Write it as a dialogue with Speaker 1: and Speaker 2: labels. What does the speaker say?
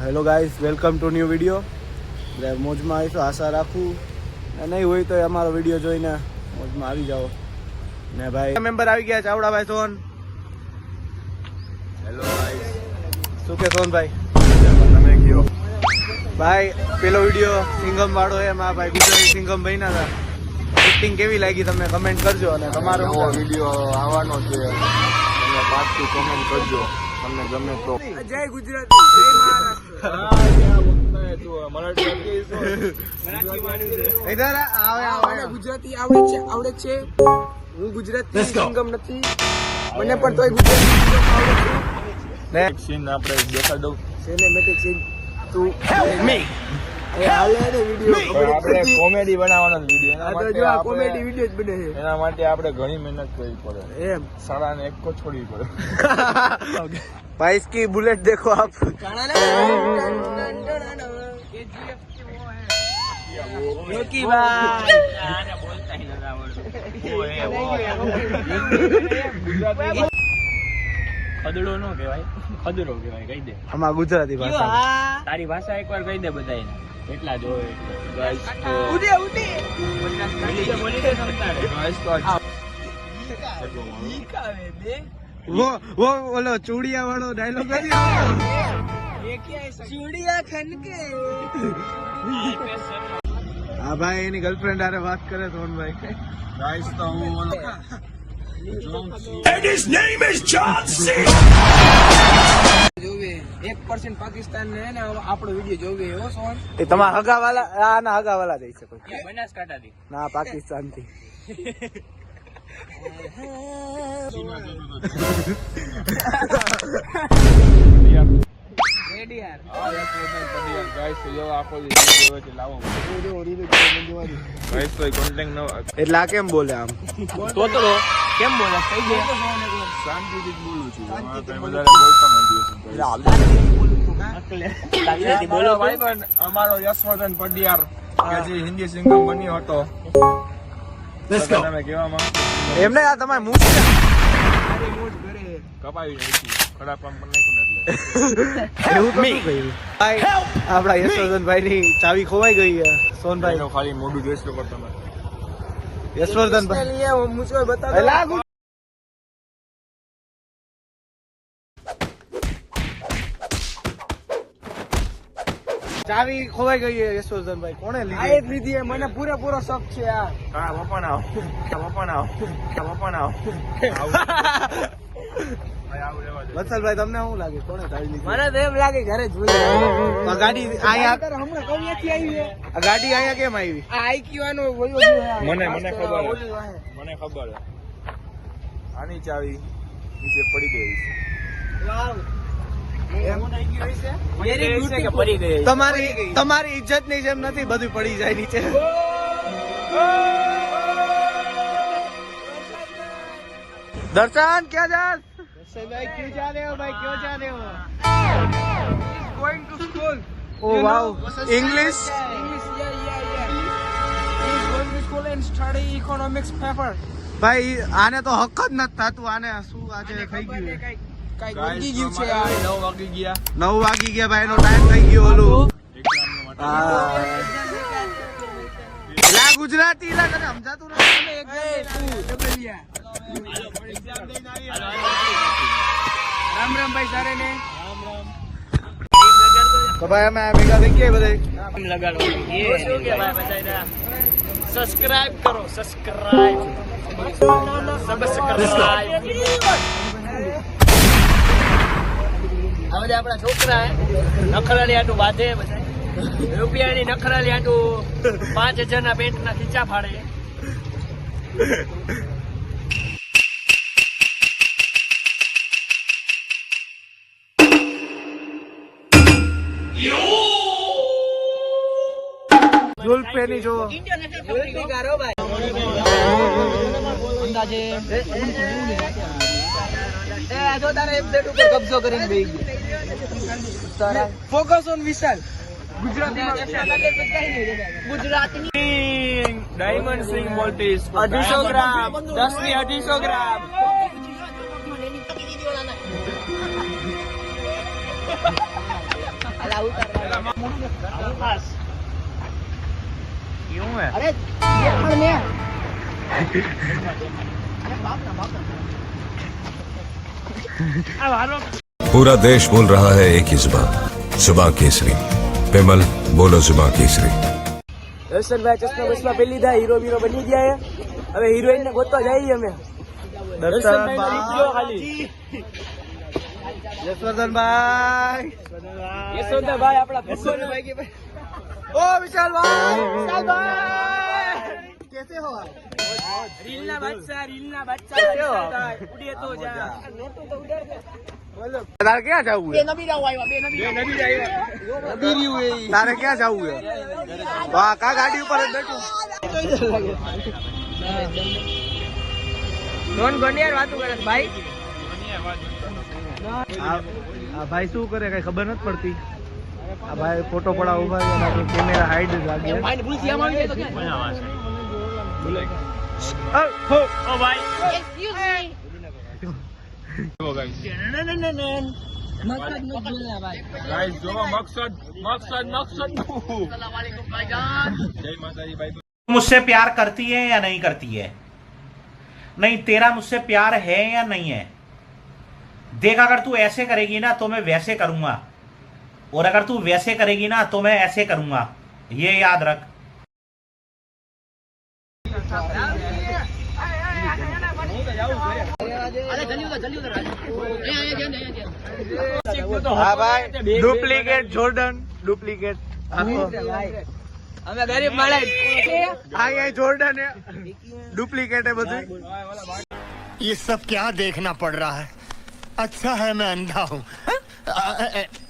Speaker 1: Hello guys, welcome to new video. એટલે મોજમાં આવીશું, આશા રાખું. નહીં હોય તો અમારો વિડીયો જોઈને મોજમાં આવી જાઓ. ને ભાઈ મેમ્બર આવી ગયા, ચાવડાભાઈ સોન.
Speaker 2: હેલો ગાઈસ,
Speaker 1: શું કે સોનભાઈ?
Speaker 2: તમે કયો
Speaker 1: ભાઈ પેલો વિડીયો સિંગમ વાળો એમાં ભાઈ ગુજરાતી સિંગમ બન્યા હતા. એક્ટિંગ કેવી લાગી તમને કમેન્ટ કરજો. અને તમારો
Speaker 2: નવો વિડીયો આવવાનો છે, તમે પાછું કમેન્ટ કરજો તમને ગમે તો.
Speaker 1: જય ગુજરાતી, જય મહારાષ્ટ્ર.
Speaker 3: ગુજરાતી આવડે છે. હું ગુજરાતી સિંગમ નથી, મને પણ તોય ગુજરાતી સિંગમ આવડે છે.
Speaker 2: સીન આપણે દેખાડ દઉં.
Speaker 3: સિનેમેટિક સીન તું મી હાલે ને વિડિયો
Speaker 2: આપણે કોમેડી બનાવવાનો વિડીયો,
Speaker 3: આ તો જો આ કોમેડી વિડિયો જ બને છે.
Speaker 2: એના માટે આપણે ઘણી મહેનત કરવી પડે.
Speaker 3: એમ
Speaker 2: સાડાને એક કો છોડવી પડે.
Speaker 1: भाई इसकी बुलेट देखो आप.
Speaker 3: रोकी भाई
Speaker 4: ખદડો નો કહેવાય, ખદડો કહેવાય. કહી દે
Speaker 1: આમાં ગુજરાતી ભાષા.
Speaker 4: તારી ભાષા એકવાર કહી દે બધાને. એટલા જ હોય.
Speaker 2: ગાઈસ તો
Speaker 3: ઉડે ઉડે
Speaker 4: બોલી દે સમતારે.
Speaker 2: ગાઈસ તો
Speaker 3: ઈ કાવે દે
Speaker 1: वो बोलो चूड़िया वालो डायलॉग कर
Speaker 3: ये क्या है चूड़िया खन के
Speaker 1: हाँ भाई એની ગર્લફ્રેન્ડ આરે વાત કરે સોનભાઈ.
Speaker 2: ગાઈસ તો હું
Speaker 3: જોવે 1% પાકિસ્તાન ને ને આપણો વિડિયો જોવે હો સોન.
Speaker 1: એ તમારા હગાવાલા, આના હગાવાલા જઈ શકો.
Speaker 4: બનાસકાંઠાથી
Speaker 1: ના, પાકિસ્તાન થી.
Speaker 3: રેડી યાર
Speaker 2: ગાઈસ તો જો આખો વિડીયો છે લાવો. ગાઈસ તો કોન્ટેન્ટ ન
Speaker 1: એટલે આ કેમ બોલે આમ?
Speaker 4: તોતરો કેમ બોલે? કહી દે.
Speaker 2: શાંતિથી જ બોલું છું. આ કઈ વધારે બોલતો નથી.
Speaker 4: શાંતિથી બોલો
Speaker 2: ભાઈ પણ અમારો યશવર્ધન પડિયાર કે જે હિન્દી સિંગર બન્યો હતો, તમે કેવા માંગો?
Speaker 1: એમને આ તમારે મૂછ છે?
Speaker 2: કપાવી નાખી ખરાબ કામ પણ નાખ્યું ને એટલે
Speaker 1: એવું તો શું કર્યું? ભાઈ આપણા યશવર્ધનભાઈ ની ચાવી ખોવાઈ ગઈ છે સોનભાઈ.
Speaker 2: એનો ખાલી મોઢું જોઈ શકો તમે.
Speaker 1: યશવર્ધનભાઈ
Speaker 3: लिए मुझको बता दो
Speaker 1: લાગુ ચાવી ખોવાઈ ગઈ છે યશવર્ધનભાઈ. કોણે
Speaker 3: આ
Speaker 1: લીધી?
Speaker 3: એક લીધી है મને પૂરેપૂરો શક છે આ
Speaker 2: હા પપ્પા ના પપ્પા ના પપ્પા ના
Speaker 1: વત્સલભાઈ તમને શું લાગે કોણે ચાવી લીધી?
Speaker 3: મને તો એમ લાગે ઘરે જ ભૂલી
Speaker 1: આ ગાડી અહીંયા,
Speaker 3: હમણાં કવિયાથી આવી છે
Speaker 1: આ ગાડી અહીંયા કેમ આવી?
Speaker 3: આ આઈક્યુ આનો
Speaker 2: મને ખબર છે. મને ખબર છે. આની ચાવી નીચે પડી ગઈ છે.
Speaker 4: પડી ગઈ.
Speaker 1: તમારી ઇજ્જત ની જેમ નથી, બધું પડી જાય નીચે. दर्शन क्या जा? भाई क्यों जा रहे हो भाई, क्यों जा रहे हो?
Speaker 3: going to school
Speaker 1: Oh wow, English.
Speaker 3: He's going to school and study economics paper.
Speaker 1: ભાઈ આને તો હક જ નથી થતું. આને શું આજે થઈ ગયું?
Speaker 3: કઈ ગોંગી ગયું છે આ
Speaker 2: 9 વાગી ગયા.
Speaker 1: 9 વાગી ગયા ભાઈ, એનો ટાઈમ થઈ ગયો. ઓલું લા ગુજરાતી લા તને સમજાતું નથી.
Speaker 3: રામ રામ ભાઈ સારે ને
Speaker 1: તો ભાઈ અમે ભેગા થઈ ગયા બધા.
Speaker 4: લગાડો. એ શું કહેવાય બધાને? સબસ્ક્રાઇબ કરો. સબસ્ક્રાઇબ. આ બધા આપણા છોકરા નખરાલી આટું બાંધે, બધા રૂપિયાની નખરાલી આટું 5000 ના પેન્ટ ના ખીચા ફાડે.
Speaker 1: જુલ્ફેની જો
Speaker 3: અંદાજે જો તારે એપડેટ ઉપર કબજો કરીને બેહી ગયો. Focus on Vishal. Gujarati
Speaker 2: diamond સિંગ મોલ્ટીસ
Speaker 3: 250 ગ્રામ 10 ની 250 ગ્રામ
Speaker 4: ખાસ
Speaker 1: क्यों है
Speaker 3: અરે પણ મેં
Speaker 4: આ વારો
Speaker 5: पूरा देश बोल रहा है एक ही जुबान जुबान केसरी पेमल बोलो जुबान केसरी
Speaker 3: દર્શનભાઈ ચશ્મા બસમાં પહેરી લીધા, હીરો બીરો બની ગયા છે. હવે હિરોઈન ને ગોતવા જઈએ અમે. દર્શનભાઈ ને નીકળ્યો ખાલી.
Speaker 1: यशवर्धन
Speaker 3: યશવંતભાઈ આપણા ભગવાન
Speaker 1: ओ विशाल भाई कैसे हो आप?
Speaker 3: રીલના બાદશાહ વિશાલભાઈ. ઉડીએ તો જા.
Speaker 1: તારે ક્યાં જવું છે? તારે ક્યાં જવું છે? વાહ કા ગાડી ઉપર જ બેઠું.
Speaker 3: કોણ ગોનિયાર વાતું કરે છે ભાઈ?
Speaker 1: આ ભાઈ શું કરે કઈ ખબર નથી પડતી. આ ભાઈ ફોટો પડાવ ઉભા છે અને કેમેરા હાઈડ જ લાગે.
Speaker 3: ભાઈ ભૂલ થી આમ આવી જાય તો ક્યાં?
Speaker 4: ઓ ભાઈ
Speaker 2: ગાઈસ જોવો મકસદ જય માતાજી ભાઈ.
Speaker 6: मुझसे प्यार करती है या नहीं करती है? नहीं, तेरा मुझसे प्यार है या नहीं है? देख, अगर तू ऐसे करेगी ना तो मैं वैसे करूंगा, और अगर तू वैसे करेगी ना तो मैं ऐसे करूंगा. ये याद रख.
Speaker 1: હા ભાઈ ડુપ્લિકેટ જોર્ડન ડુપ્લિકેટ
Speaker 3: અમે ગરીબ માણસ.
Speaker 1: આ જોર્ડન ડુપ્લિકેટ है બધું.
Speaker 7: ये सब क्या देखना पड़ रहा है? अच्छा है मैं अंधा हूँ.